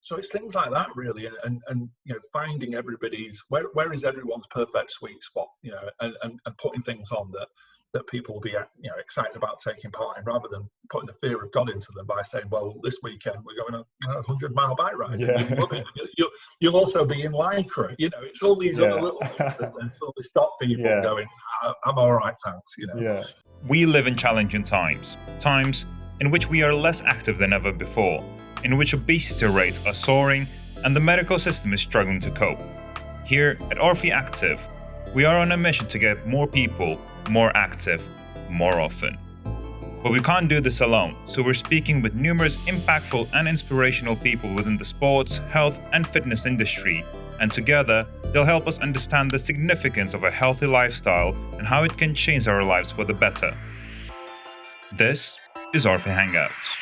So it's things like that, really, and finding everybody's where is everyone's perfect sweet spot, and putting things on that people will be excited about taking part in, rather than putting the fear of God into them by saying, well, this weekend we're going on a 100-mile bike ride. Yeah. And you'll love it. You'll also be in Lycra. It's all these other little things that then sort of stop people going, I'm all right, thanks. Yeah. We live in challenging times in which we are less active than ever before, in which obesity rates are soaring and the medical system is struggling to cope. Here at ORFI Active, we are on a mission to get more people more active more often. But we can't do this alone, so we're speaking with numerous impactful and inspirational people within the sports, health and fitness industry, and together they'll help us understand the significance of a healthy lifestyle and how it can change our lives for the better. This is Orfi Hangouts.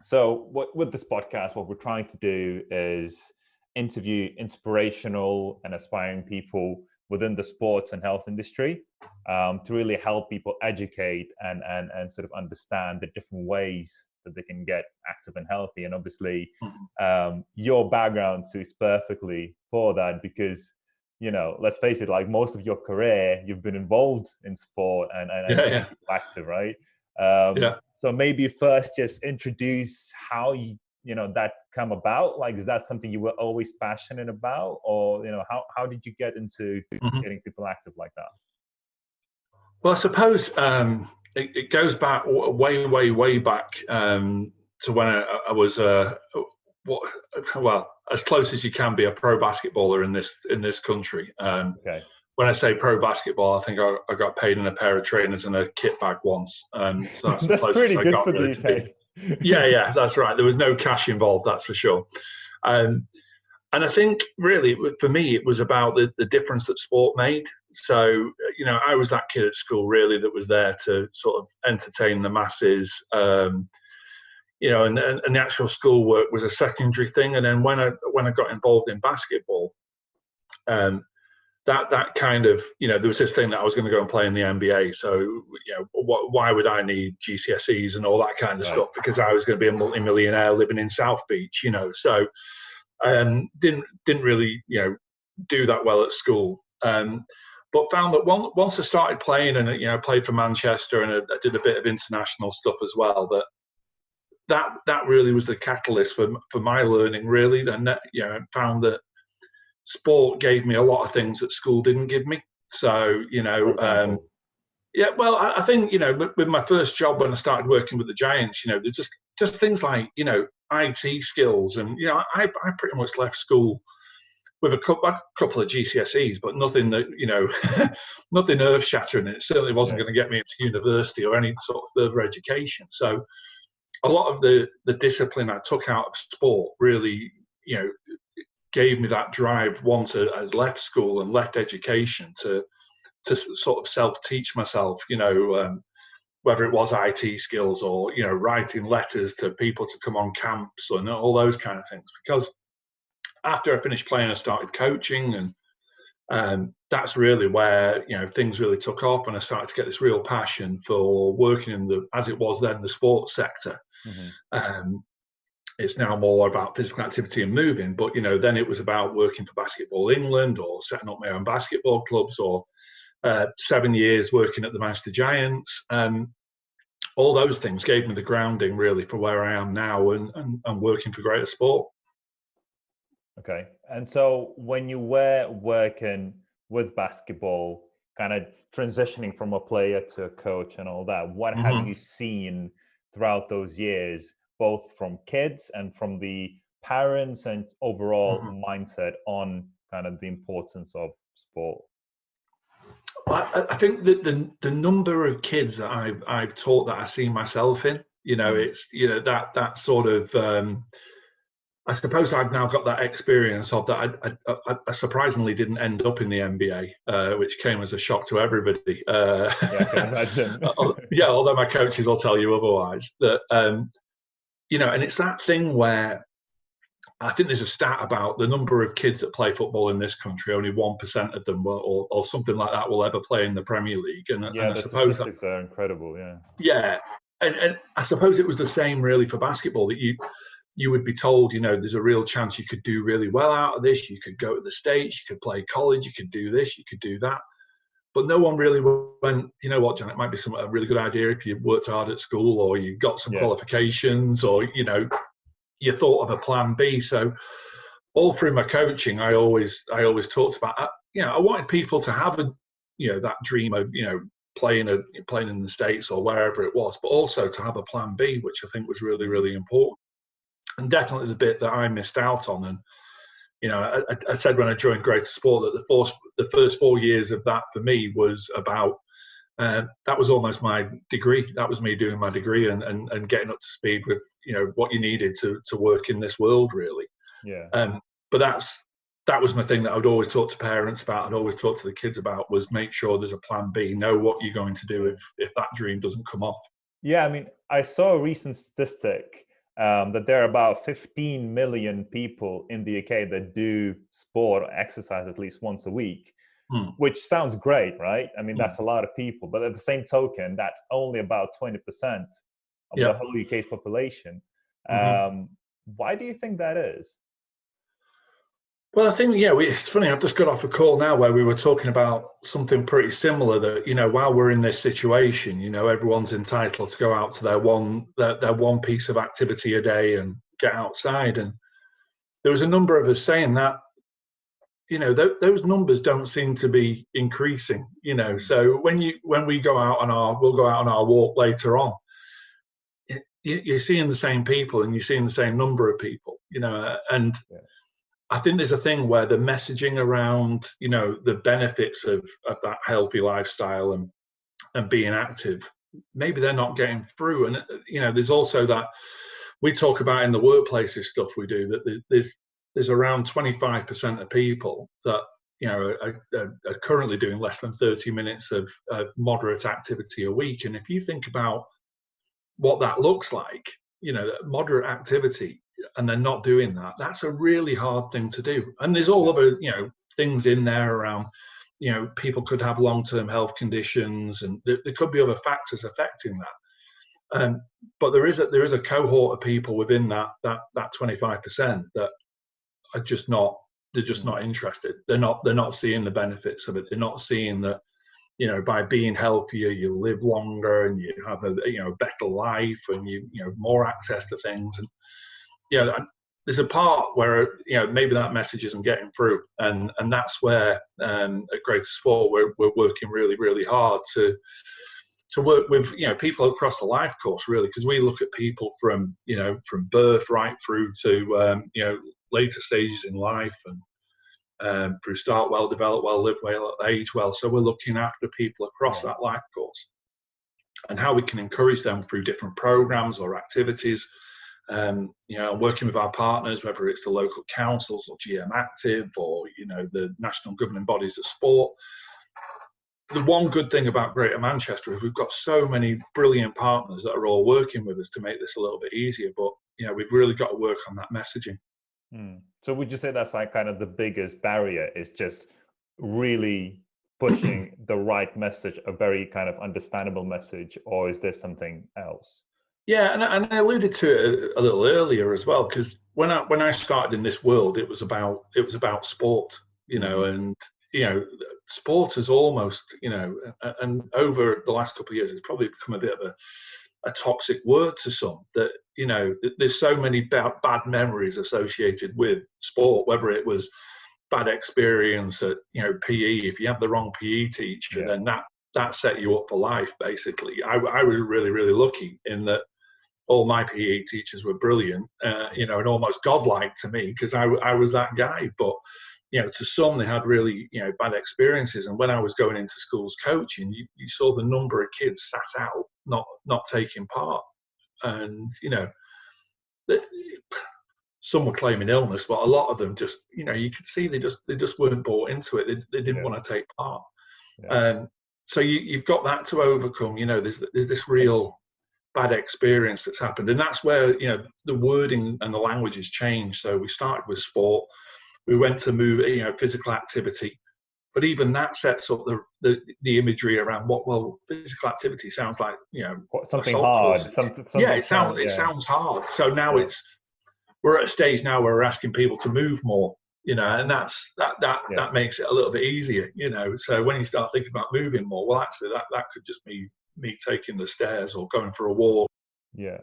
So with this podcast, what we're trying to do is interview inspirational and aspiring people within the sports and health industry to really help people educate and sort of understand the different ways that they can get active and healthy. And obviously, your background suits perfectly for that because, let's face it, like most of your career, you've been involved in sport and active, right? So maybe first just introduce how that come about. Like, is that something you were always passionate about, or how did you get into getting people active like that? Well, I suppose it goes back way back to when I was as close as you can be a pro basketballer in this country. When I say pro basketball, I think I got paid in a pair of trainers and a kit bag once. So that's the closest I got really to be. Yeah, that's right. There was no cash involved, that's for sure. And I think really for me, it was about the difference that sport made. So, I was that kid at school really that was there to sort of entertain the masses, and the actual schoolwork was a secondary thing. And then when I got involved in basketball, that kind of, there was this thing that I was going to go and play in the NBA. So, why would I need GCSEs and all that kind of stuff? Because I was going to be a multimillionaire living in South Beach, So, didn't really, do that well at school. But found that once I started playing and, I played for Manchester and I did a bit of international stuff as well, that really was the catalyst for my learning, really. And, found that sport gave me a lot of things that school didn't give me. So, I think, with my first job when I started working with the Giants, there's just things like, IT skills. And, I pretty much left school with a couple of GCSEs, but nothing that, nothing earth shattering. It certainly wasn't going to get me into university or any sort of further education. So a lot of the discipline I took out of sport really, gave me that drive once I left school and left education to sort of self-teach myself, whether it was IT skills or, writing letters to people to come on camps and all those kind of things. Because after I finished playing, I started coaching, and that's really where, things really took off, and I started to get this real passion for working in as it was then, the sports sector. It's now more about physical activity and moving, but then it was about working for Basketball England or setting up my own basketball clubs, or 7 years working at the Manchester Giants. All those things gave me the grounding really for where I am now and working for GreaterSport. Okay, and so when you were working with basketball, kind of transitioning from a player to a coach and all that, what have you seen throughout those years, both from kids and from the parents and overall mindset on kind of the importance of sport? I think that the number of kids that I've taught that I see myself in, it's that sort of. I suppose I've now got that experience of that. I surprisingly didn't end up in the NBA, which came as a shock to everybody. I can imagine. Although my coaches will tell you otherwise. That and it's that thing where I think there's a stat about the number of kids that play football in this country. Only 1% of them, or something like that, will ever play in the Premier League. And I the suppose statistics are incredible. Yeah. and I suppose it was the same really for basketball, that you would be told, you know, there's a real chance you could do really well out of this. You could go to the States, you could play college, you could do this, you could do that. But no one really went, you know what, John, it might be a really good idea if you worked hard at school, or you got some qualifications, or, you know, you thought of a plan B. So all through my coaching, I always talked about, you know, I wanted people to have that dream of, you know, playing in the States or wherever it was, but also to have a plan B, which I think was really, really important. And definitely the bit that I missed out on. And, you know, I said when I joined GreaterSport that the first 4 years of that for me was about, that was almost my degree. That was me doing my degree and getting up to speed with, you know, what you needed to work in this world, really. Yeah. But that was my thing that I would always talk to parents about. I'd always talk to the kids about, was make sure there's a plan B. Know what you're going to do if that dream doesn't come off. Yeah, I mean, I saw a recent statistic that there are about 15 million people in the UK that do sport or exercise at least once a week, which sounds great, right? I mean, that's a lot of people. But at the same token, that's only about 20% of the whole UK's population. Why do you think that is? Well, I think, it's funny, I've just got off a call now where we were talking about something pretty similar, that, you know, while we're in this situation, you know, everyone's entitled to go out to their one piece of activity a day and get outside. And there was a number of us saying that, you know, those numbers don't seem to be increasing, you know. So when we go out we'll go out on our walk later on, you're seeing the same people and you're seeing the same number of people, you know, and I think there's a thing where the messaging around, you know, the benefits of that healthy lifestyle and being active, maybe they're not getting through. And, you know, there's also that we talk about in the workplaces stuff we do, that there's around 25% of people that, you know, are currently doing less than 30 minutes of moderate activity a week. And if you think about what that looks like, you know, moderate activity, and they're not doing that, that's a really hard thing to do. And there's all other, you know, things in there around, you know, people could have long-term health conditions, and there could be other factors affecting that. But there is a cohort of people within that 25% that are just not, they're just not interested. They're not seeing the benefits of it. They're not seeing that, you know, by being healthier, you live longer and you have a, you know, better life, and you know, more access to things. And there's a part where, you know, maybe that message isn't getting through, and that's where at GreaterSport we're working really, really hard to work with, you know, people across the life course, really, because we look at people from, you know, from birth right through to you know, later stages in life, and through start well, develop well, live well, age well. So we're looking after people across that life course, and how we can encourage them through different programs or activities. You know, working with our partners, whether it's the local councils or GM Active or, you know, the national governing bodies of sport. The one good thing about Greater Manchester is we've got so many brilliant partners that are all working with us to make this a little bit easier. But, you know, we've really got to work on that messaging. So would you say that's like kind of the biggest barrier, is just really pushing the right message, a very kind of understandable message, or is there something else? Yeah, and I alluded to it a little earlier as well, because when I started in this world, it was about sport, you know, and, you know, sport is almost, you know, and over the last couple of years, it's probably become a bit of a toxic word to some, that, you know, there's so many bad memories associated with sport, whether it was bad experience at, you know, PE. If you have the wrong PE teacher, then that set you up for life, basically. I was really, really lucky in that all my PE teachers were brilliant, you know, and almost godlike to me, because I was that guy. But, you know, to some, they had really, you know, bad experiences. And when I was going into schools coaching, you saw the number of kids sat out, not taking part. And, you know, some were claiming illness, but a lot of them just, you know, you could see they just weren't bought into it. They didn't want to take part. So you've got that to overcome. You know, there's this real bad experience that's happened, and that's where, you know, the wording and the language has changed. So we started with sport, we went to move, you know, physical activity, But even that sets up the imagery around what, well, physical activity sounds like, something assault hard. courses. Something It sounds hard. So now we're at a stage now where we're asking people to move more, and that makes it a little bit easier, So when you start thinking about moving more, well, actually that could just be me taking the stairs or going for a walk. Yeah.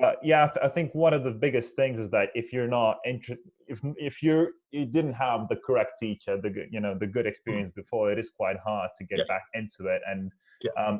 I think one of the biggest things is that if you're not interested, if you didn't have the correct teacher, the good experience before, it is quite hard to get back into it, and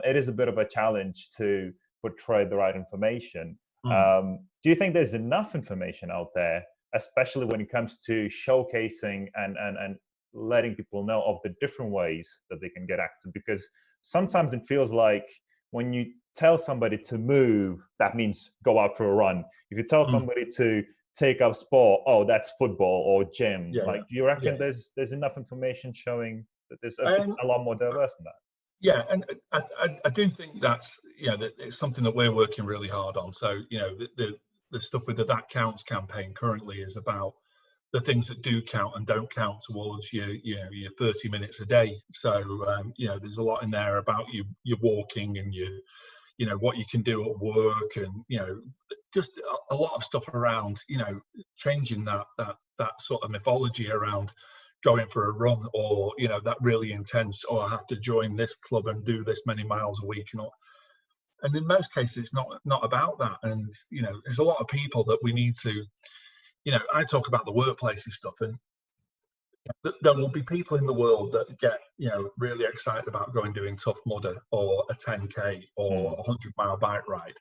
it is a bit of a challenge to portray the right information. Do you think there's enough information out there, especially when it comes to showcasing and letting people know of the different ways that they can get active? Because sometimes it feels like when you tell somebody to move, that means go out for a run. If you tell somebody to take up sport, that's football or gym. Do you reckon there's enough information showing that there's a lot more diverse than that? Yeah, and I do think that's that it's something that we're working really hard on. So the stuff with the That Counts campaign currently is about the things that do count and don't count towards your 30 minutes a day. So there's a lot in there about your walking and what you can do at work, and just a lot of stuff around changing that sort of mythology around going for a run, or that really intense, I have to join this club and do this many miles a week, and in most cases it's not about that. And there's a lot of people that we need to I talk about the workplaces stuff, and there will be people in the world that get really excited about going doing Tough Mudder or a 10K or a 100-mile bike ride.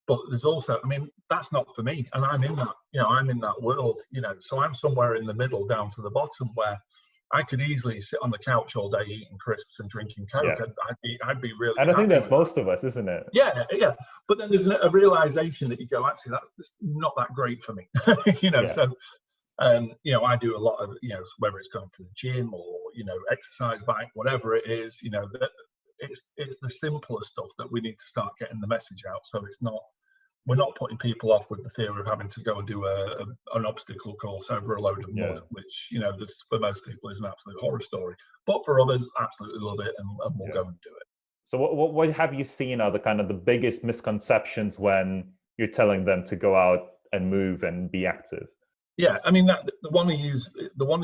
But there's also, that's not for me, and I'm in that world, so I'm somewhere in the middle, down to the bottom, where I could easily sit on the couch all day eating crisps and drinking Coke. I'd be really. And I think that's most of us, isn't it? Yeah. But then there's a realization that you go, actually, that's not that great for me, So, I do a lot of, whether it's going to the gym or exercise bike, whatever it is, it's the simpler stuff that we need to start getting the message out. So we're not putting people off with the fear of having to go and do an obstacle course over a load of mud, which for most people is an absolute horror story. But for others, absolutely love it, and we'll go and do it. So what have you seen are the biggest misconceptions when you're telling them to go out and move and be active? Yeah, the one I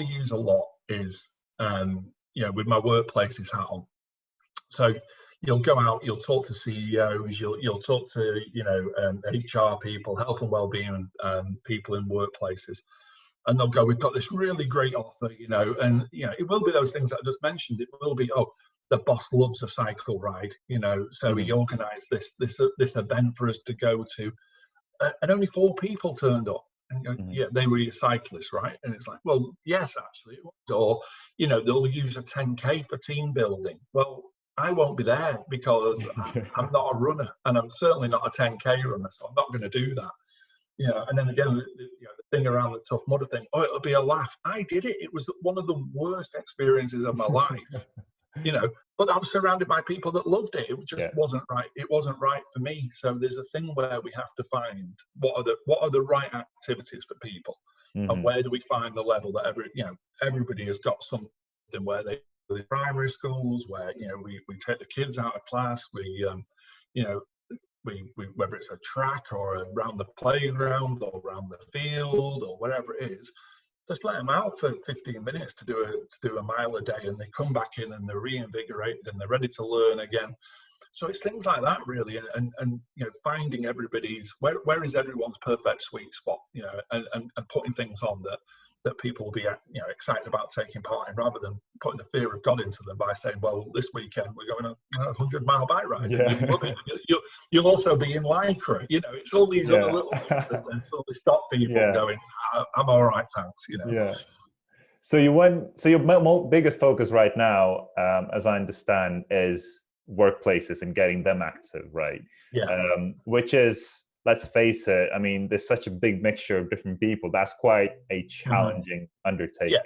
use a lot is with my workplaces hat on. So you'll go out, you'll talk to CEOs, you'll talk to HR people, health and wellbeing people in workplaces, and they'll go, we've got this really great offer, and it will be those things that I just mentioned. It will be, the boss loves a cycle ride, so he organised this event for us to go to, and only 4 people turned up. And they were your cyclists, right? And it's like, well, yes, actually it was. Or they'll use a 10K for team building. Well, I won't be there because I'm not a runner, and I'm certainly not a 10K runner, so I'm not going to do that. And then again, the thing around the Tough Mudder thing, it'll be a laugh. I did it. It was one of the worst experiences of my life, but I was surrounded by people that loved it. It just wasn't right. It wasn't right for me. So there's a thing where we have to find what are the right activities for people, and where do we find the level that everybody has got something where they primary schools, where we take the kids out of class, we whether it's a track or around the playground or around the field or whatever it is, just let them out for 15 minutes to do a mile a day, and they come back in and they're reinvigorated and they're ready to learn again. So it's things like that, really, and finding everybody's where is everyone's perfect sweet spot, and putting things on that people will be excited about taking part in, rather than putting the fear of God into them by saying, well, this weekend we're going on a 100-mile bike ride. You'll also be in Lycra. It's all these other little things that then sort of stop people going, I'm all right, thanks. So your biggest focus right now, as I understand, is workplaces and getting them active, right? Which is, let's face it, there's such a big mixture of different people. That's quite a challenging undertaking.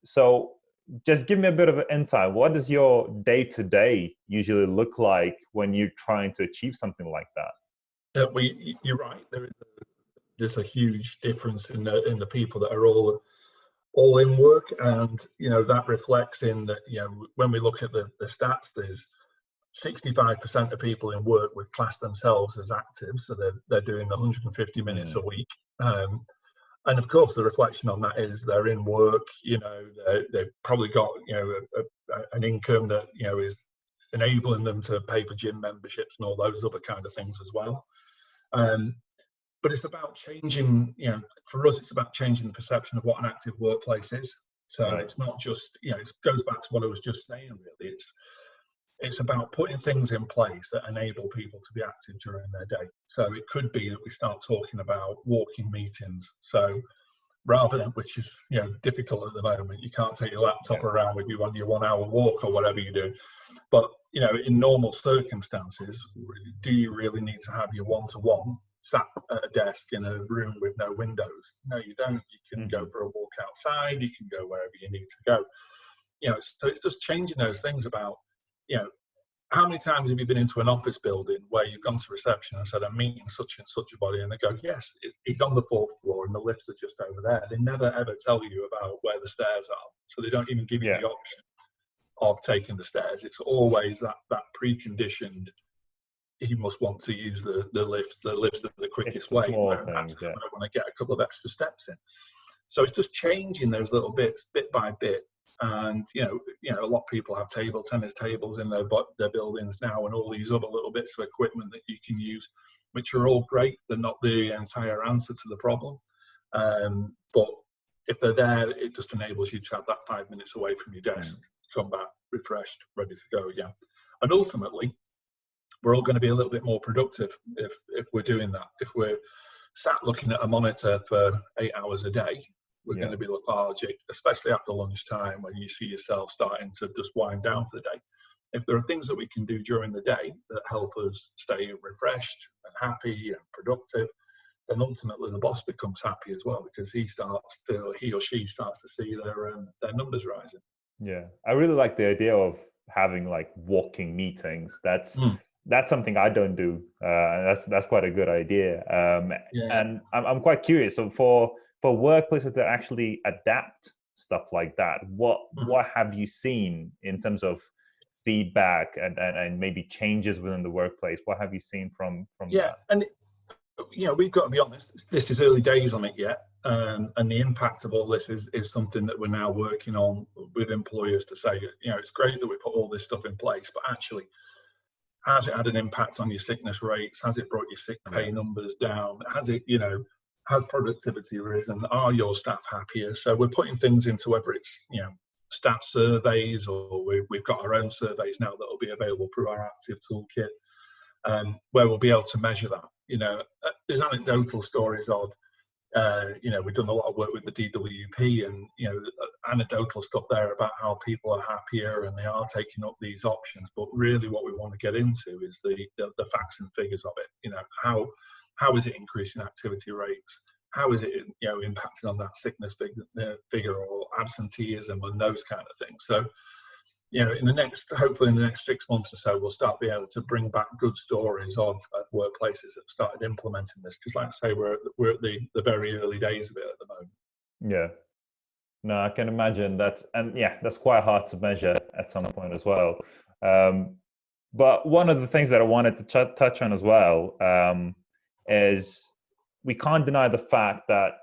So just give me a bit of an insight. What does your day-to-day usually look like when you're trying to achieve something like that? You're right. There's a huge difference in the people that are all all in work, and that reflects in that, when we look at the stats, there's 65% of people in work would class themselves as active, so they're doing 150 minutes a week. And of course, the reflection on that is they're in work. They've probably got an income that is enabling them to pay for gym memberships and all those other kind of things as well. But it's about changing. For us, it's about changing the perception of what an active workplace is. So it's not just it goes back to what I was just saying. Really, it's about putting things in place that enable people to be active during their day. So it could be that we start talking about walking meetings. So rather than, which is difficult at the moment, you can't take your laptop around with you on your 1 hour walk or whatever you do. But in normal circumstances, do you really need to have your one-to-one sat at a desk in a room with no windows? No, you don't. You can go for a walk outside. You can go wherever you need to go. So it's just changing those things about, how many times have you been into an office building where you've gone to reception and said, I'm meeting such and such a body, and they go, yes, he's on the 4th floor and the lifts are just over there. They never ever tell you about where the stairs are. So they don't even give you the option of taking the stairs. It's always that preconditioned, you must want to use the lifts. The lifts are the quickest way. I want to get a couple of extra steps in. So it's just changing those little bits, bit by bit. And a lot of people have tennis tables in their buildings now, and all these other little bits of equipment that you can use, which are all great. They're not the entire answer to the problem, but if they're there, it just enables you to have that 5 minutes away from your desk, come back refreshed, ready to go again. And ultimately, we're all going to be a little bit more productive if we're doing that. If we're sat looking at a monitor for 8 hours a day, we're going to be lethargic, especially after lunchtime when you see yourself starting to just wind down for the day. If there are things that we can do during the day that help us stay refreshed and happy and productive, then ultimately the boss becomes happy as well, because he or she starts to see their numbers rising. Yeah, I really like the idea of having like walking meetings. That's something I don't do, and that's quite a good idea. And I'm quite curious. So for workplaces that actually adapt stuff like that, what have you seen in terms of feedback and maybe changes within the workplace? What have you seen from that? And we've got to be honest, this is early days on it yet, and the impact of all this is something that we're now working on with employers to say, it's great that we put all this stuff in place, but actually, has it had an impact on your sickness rates? Has it brought your sick pay numbers down? Has it, has productivity risen? Are your staff happier? So we're putting things into, whether it's staff surveys, or we've got our own surveys now that will be available through our Active Toolkit, where we'll be able to measure that. There's anecdotal stories of, we've done a lot of work with the DWP, and anecdotal stuff there about how people are happier and they are taking up these options. But really, what we want to get into is the facts and figures of it. How is it increasing activity rates? How is it impacting on that sickness figure or absenteeism and those kind of things? So, hopefully in the next 6 months or so, we'll start being able to bring back good stories of workplaces that started implementing this. Because, like I say, we're at the very early days of it at the moment. Yeah. No, I can imagine that's quite hard to measure at some point as well. But one of the things that I wanted to touch on as well is we can't deny the fact that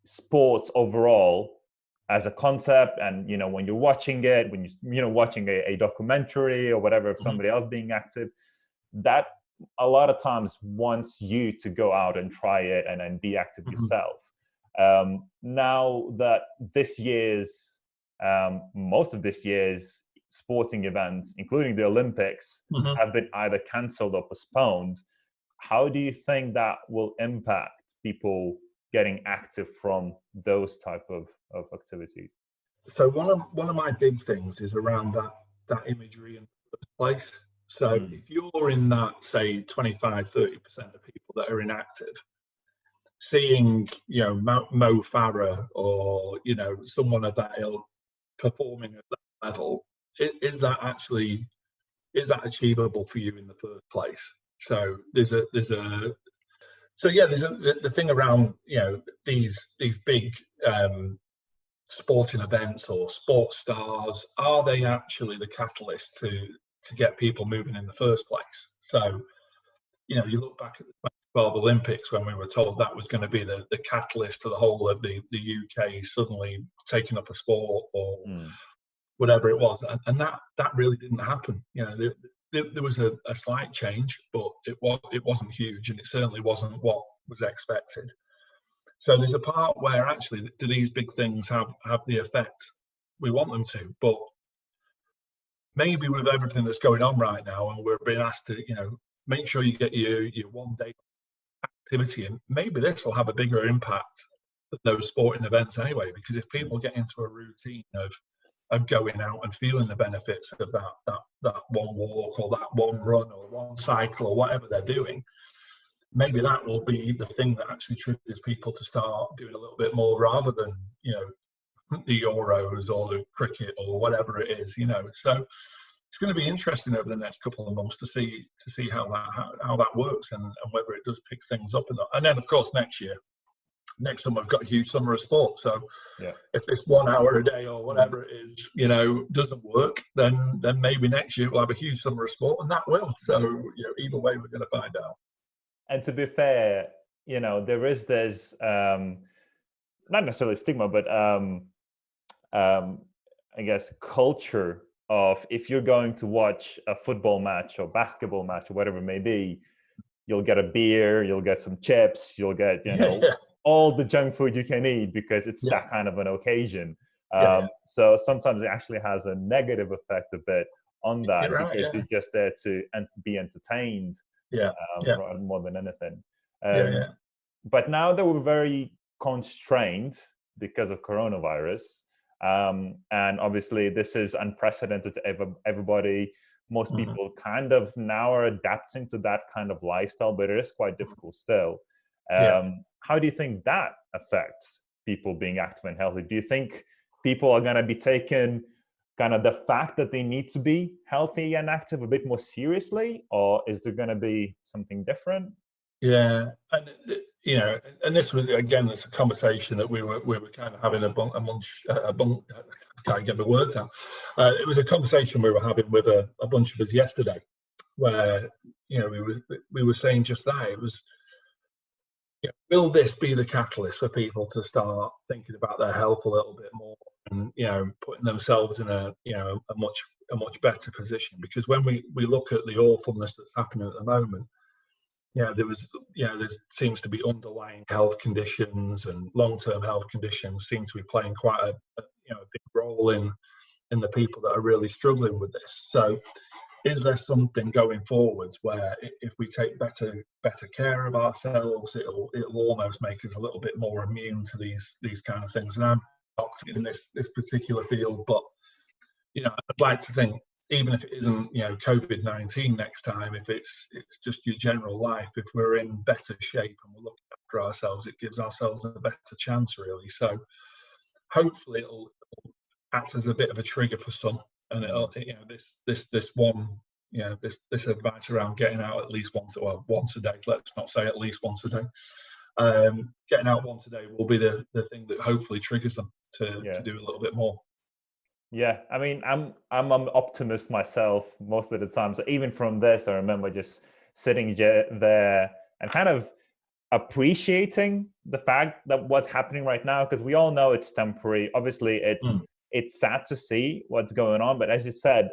sports overall as a concept, and when you're watching it, when you're watching a documentary or whatever of somebody else being active, that a lot of times wants you to go out and try it and be active yourself. Now that most of this year's sporting events, including the Olympics, have been either cancelled or postponed, how do you think that will impact people getting active from those type of activities? So one of my big things is around that imagery in the first place. So if you're in that, say, 25-30% of people that are inactive, seeing Mo Farah or someone of that ilk performing at that level, is that achievable for you in the first place? So there's the thing around these big sporting events or sports stars, are they actually the catalyst to get people moving in the first place? So, you know, you look back at the 2012 Olympics when we were told that was going to be the catalyst to the whole of the UK suddenly taking up a sport or whatever it was, and that really didn't happen. You know, there was a slight change, but it wasn't huge, and it certainly wasn't what was expected. So there's a part where actually, do these big things have the effect we want them to? But maybe with everything that's going on right now, and we're being asked to, you know, make sure you get your 1 day activity in, maybe this will have a bigger impact than those sporting events anyway. Because if people get into a routine of going out and feeling the benefits of that one walk or that one run or one cycle or whatever they're doing, maybe that will be the thing that actually triggers people to start doing a little bit more, rather than, you know, the Euros or the cricket or whatever it is, you know. So it's going to be interesting over the next couple of months to see how that works, and whether it does pick things up or not. And then, of course, next summer we've got a huge summer of sport. So if this 1 hour a day or whatever it is, you know, doesn't work, then maybe next year we'll have a huge summer of sport, and that will. So, you know, either way, we're going to find out. And to be fair, you know, there is this, not necessarily stigma, but I guess culture of, if you're going to watch a football match or basketball match or whatever it may be, you'll get a beer, you'll get some chips, you'll get, you know, all the junk food you can eat, because it's that kind of an occasion. So sometimes it actually has a negative effect a bit on that, because you're just there to be entertained. More than anything. But now that we're very constrained because of coronavirus, and obviously this is unprecedented to everybody. Most people kind of now are adapting to that kind of lifestyle, but it is quite difficult still. How do you think that affects people being active and healthy? Do you think people are going to be taking kind of the fact that they need to be healthy and active a bit more seriously, or is there going to be something different? Yeah, and you know, and this was again, it's a conversation that we were kind of having I can't get the words out. It was a conversation we were having with a bunch of us yesterday, where, you know, we were saying just that it was, you know, will this be the catalyst for people to start thinking about their health a little bit more, and, you know, putting themselves in a much better position? Because when we look at the awfulness that's happening at the moment, there seems to be underlying health conditions, and long-term health conditions seem to be playing quite a big role in the people that are really struggling with this. So is there something going forwards where if we take better care of ourselves, it'll almost make us a little bit more immune to these kind of things? And I'm not in this particular field, but, you know, I'd like to think, even if it isn't, you know, COVID-19 next time, if it's just your general life, if we're in better shape and we're looking after ourselves, it gives ourselves a better chance, really. So hopefully it'll act as a bit of a trigger for some, and it'll, you know, this one, you know, this advice around getting out at least once a day. Let's not say at least once a day. Getting out once a day will be the thing that hopefully triggers them to do a little bit more. Yeah, I mean, I'm an optimist myself most of the time. So even from this, I remember just sitting there and kind of appreciating the fact that what's happening right now, because we all know it's temporary. Obviously, it's sad to see what's going on, but as you said,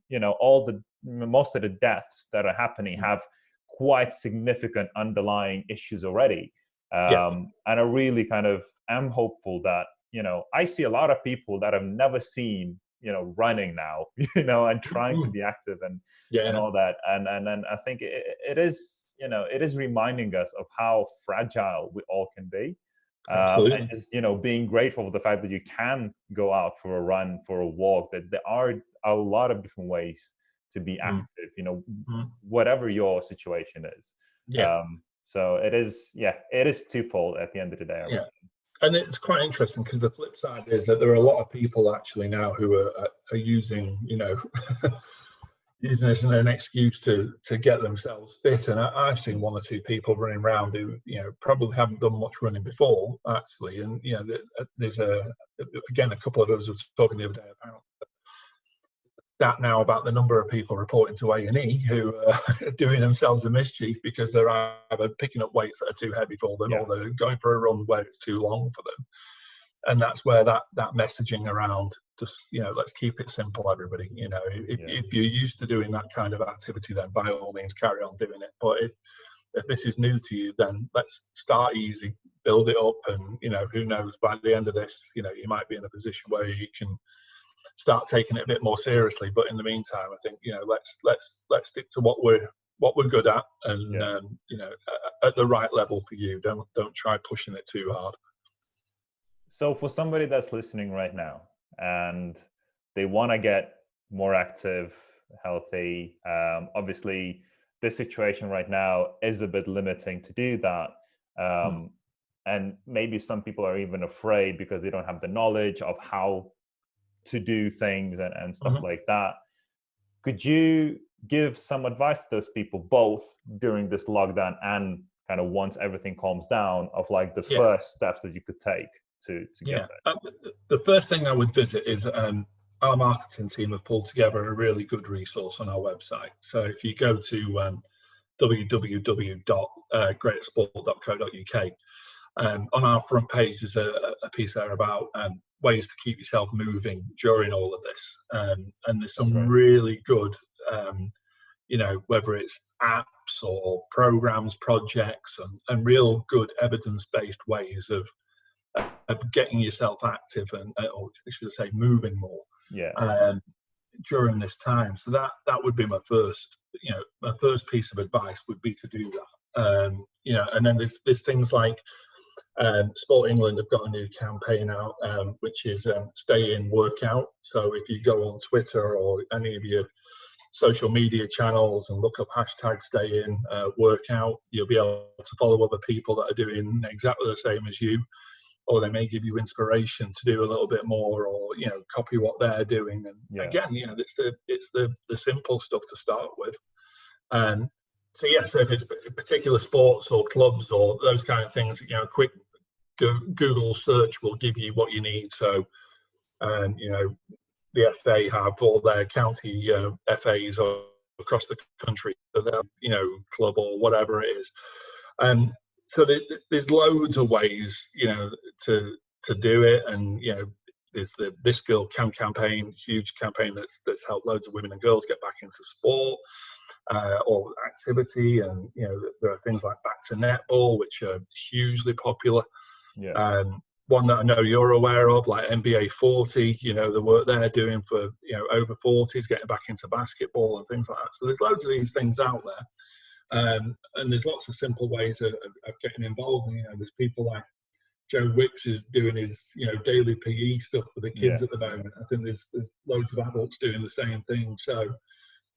you know, most of the deaths that are happening have quite significant underlying issues already, and I really kind of am hopeful that, you know, I see a lot of people that I've never seen, you know, running now, you know, and trying to be active and all that. And I think it is, you know, it is reminding us of how fragile we all can be. And just, you know, being grateful for the fact that you can go out for a run, for a walk, that there are a lot of different ways to be active, you know, whatever your situation is. So it is twofold at the end of the day. And it's quite interesting, because the flip side is that there are a lot of people actually now who are using, you know, using this as an excuse to get themselves fit. And I've seen one or two people running around who, you know, probably haven't done much running before, actually. And, you know, there's again, a couple of us were talking the other day about that now about the number of people reporting to A&E who are doing themselves a mischief because they're either picking up weights that are too heavy for them, or they're going for a run where it's too long for them. And that's where that messaging around just, you know, let's keep it simple, everybody. You know, if you're used to doing that kind of activity, then by all means carry on doing it. But if this is new to you, then let's start easy, build it up, and, you know, who knows, by the end of this, you know, you might be in a position where you can start taking it a bit more seriously. But in the meantime, I think, you know, let's stick to what we're good at, and you know, at the right level for you. Don't try pushing it too hard. So for somebody that's listening right now and they want to get more active, healthy, obviously this situation right now is a bit limiting to do that. And maybe some people are even afraid because they don't have the knowledge of how to do things and stuff like that. Could you give some advice to those people, both during this lockdown and kind of once everything calms down, of like the first steps that you could take to get there? The first thing I would visit is our marketing team have pulled together a really good resource on our website. So if you go to www.greatersport.co.uk, on our front page there's a piece there about ways to keep yourself moving during all of this, and there's some really good you know, whether it's apps or programs, projects, and real good evidence-based ways of getting yourself active and, or should I say, moving more during this time. So that would be my first piece of advice, would be to do that. You know, and then there's things like Sport England have got a new campaign out, which is Stay In Workout. So if you go on Twitter or any of your social media channels and look up hashtag Stay In Workout, you'll be able to follow other people that are doing exactly the same as you, or they may give you inspiration to do a little bit more, or, you know, copy what they're doing. And again, you know, it's the simple stuff to start with. So if it's particular sports or clubs or those kind of things, you know, a quick Google search will give you what you need. So, you know, the FA have all their county FAs across the country, so they're, you know, club or whatever it is. So there's loads of ways, you know, to do it. And, you know, there's the This Girl Can campaign, huge campaign that's helped loads of women and girls get back into sport or activity. And, you know, there are things like Back to Netball, which are hugely popular. One that I know you're aware of, like NBA 40, you know, the work they're doing for, you know, over 40s, getting back into basketball and things like that. So there's loads of these things out there. And there's lots of simple ways of getting involved. And, you know, there's people like Joe Wicks is doing his, you know, daily PE stuff for the kids at the moment. I think there's loads of adults doing the same thing. So,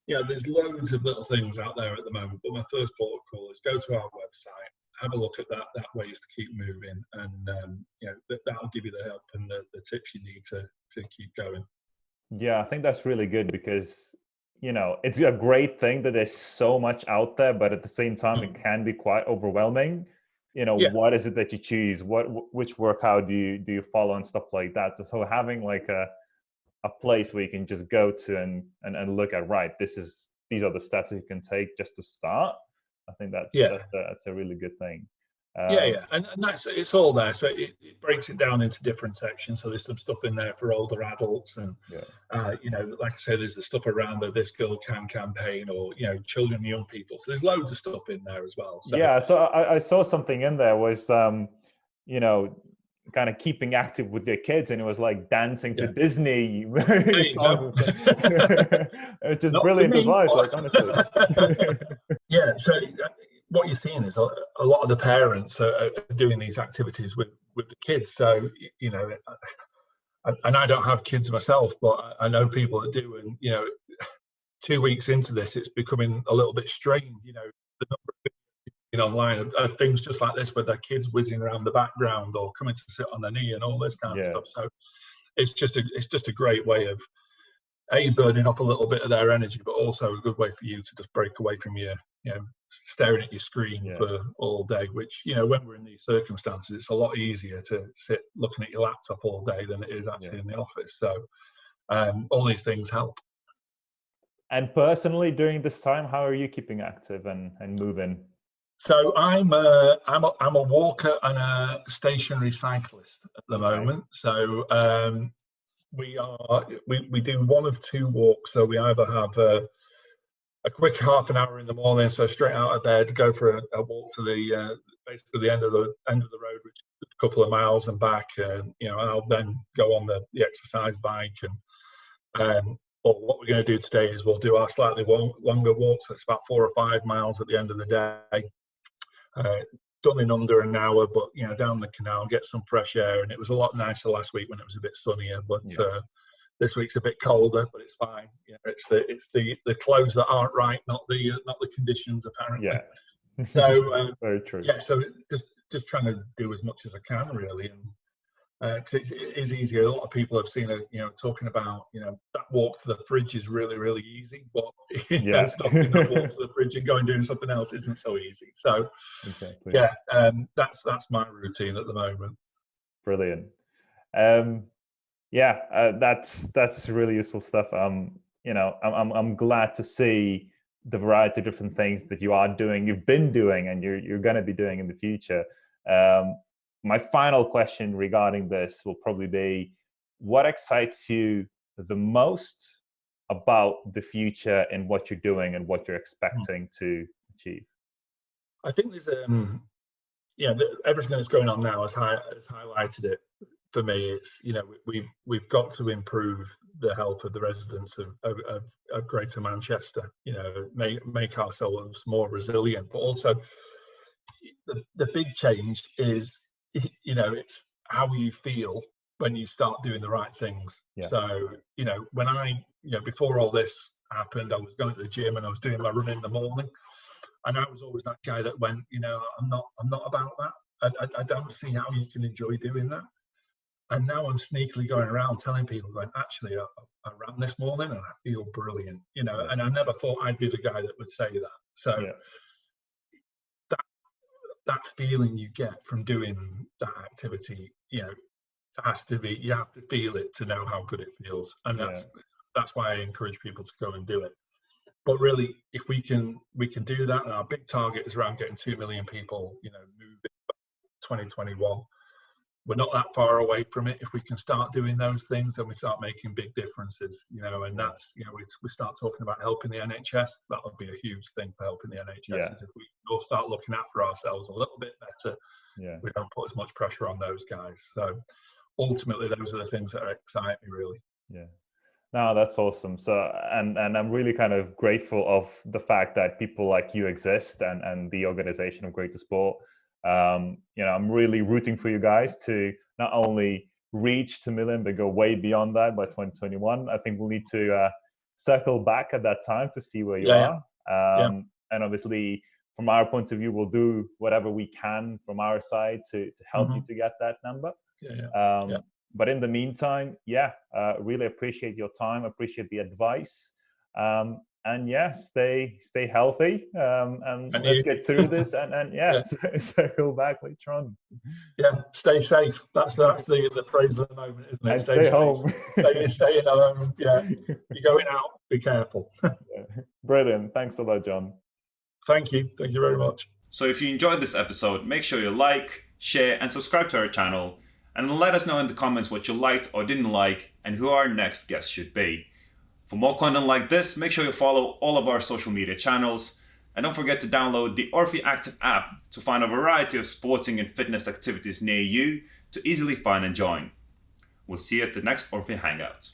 you know, there's loads of little things out there at the moment. But my first port of call is go to our website, have a look at that ways to keep moving, and you know, that'll give you the help and the tips you need to keep going. Yeah, I think that's really good, because, you know, it's a great thing that there's so much out there, but at the same time, it can be quite overwhelming. You know, what is it that you choose? Which workout do you follow and stuff like that? So having like a place where you can just go to and look at, right, these are the steps you can take just to start. I think that's a really good thing. And it's all there. So it breaks it down into different sections. So there's some stuff in there for older adults, and you know, like I say, there's the stuff around the This Girl Can campaign, or, you know, children and young people. So there's loads of stuff in there as well. So, so I saw something in there was you know, kind of keeping active with your kids, and it was like dancing to Disney songs and stuff. It's just brilliant advice, like, honestly. So what you're seeing is a lot of the parents are doing these activities with the kids. So, you know, and I don't have kids myself, but I know people that do. And, you know, 2 weeks into this, it's becoming a little bit strange. You know, the number of people online are things just like this, where their kids whizzing around the background or coming to sit on their knee and all this kind of stuff. So it's just a great way of burning off a little bit of their energy, but also a good way for you to just break away from your, staring at your screen for all day, which, when we're in these circumstances, it's a lot easier to sit looking at your laptop all day than it is actually in the office. So all these things help. And personally, during this time, how are you keeping active and moving? So I'm a walker and a stationary cyclist at the moment. So we do one of two walks. So we either have a quick half an hour in the morning, so straight out of bed, go for a walk to the basically the end of the road, which is a couple of miles and back, and I'll then go on the exercise bike. And but what we're going to do today is we'll do our slightly longer walk, so it's about 4 or 5 miles at the end of the day. Done in under an hour, but down the canal, get some fresh air. And it was a lot nicer last week when it was a bit sunnier, but this week's a bit colder, but it's fine. It's the clothes that aren't right, not the conditions, apparently. So very true. So just trying to do as much as I can, really. And because it is easier. A lot of people have seen talking about that walk to the fridge is really, really easy, but stopping that walk to the fridge and going doing something else isn't so easy. So that's my routine at the moment. Brilliant. That's really useful stuff. I'm glad to see the variety of different things that you are doing, you've been doing, and you're going to be doing in the future. My final question regarding this will probably be, what excites you the most about the future and what you're doing and what you're expecting to achieve? I think there's everything that's going on now has highlighted it for me. It's we've got to improve the health of the residents of Greater Manchester. Make ourselves more resilient, but also the big change is it's how you feel when you start doing the right things. So when I before all this happened, I was going to the gym and I was doing my run in the morning, and I was always that guy that went, I'm not about that. I don't see how you can enjoy doing that. And now I'm sneakily going around telling people, going, actually, I ran this morning and I feel brilliant, and I never thought I'd be the guy that would say that. So that feeling you get from doing that activity, has to be, you have to feel it to know how good it feels. And that's why I encourage people to go and do it. But really, if we can do that, and our big target is around getting 2 million people, moving 2021. We're not that far away from it. If we can start doing those things, then we start making big differences, and that's, we start talking about helping the NHS. That would be a huge thing for helping the NHS. Is if we all start looking after ourselves a little bit better, we don't put as much pressure on those guys. So ultimately, those are the things that excite me, really. No, that's awesome. So, and I'm really kind of grateful of the fact that people like you exist and the organization of GreaterSport. I'm really rooting for you guys to not only reach 2 million, but go way beyond that by 2021. I think we'll need to circle back at that time to see where you are. And obviously, from our point of view, we'll do whatever we can from our side to help you to get that number. But in the meantime, really appreciate your time, appreciate the advice. And stay healthy, and let's get through this, and circle back later on. Stay safe. That's the phrase at the moment, isn't it? And stay home. Stay in home. You're going out. Be careful. Brilliant. Thanks a lot, John. Thank you. Thank you very much. So if you enjoyed this episode, make sure you like, share, and subscribe to our channel, and let us know in the comments what you liked or didn't like, and who our next guest should be. For more content like this, make sure you follow all of our social media channels, and don't forget to download the ORFI Active app to find a variety of sporting and fitness activities near you to easily find and join. We'll see you at the next ORFI Hangout.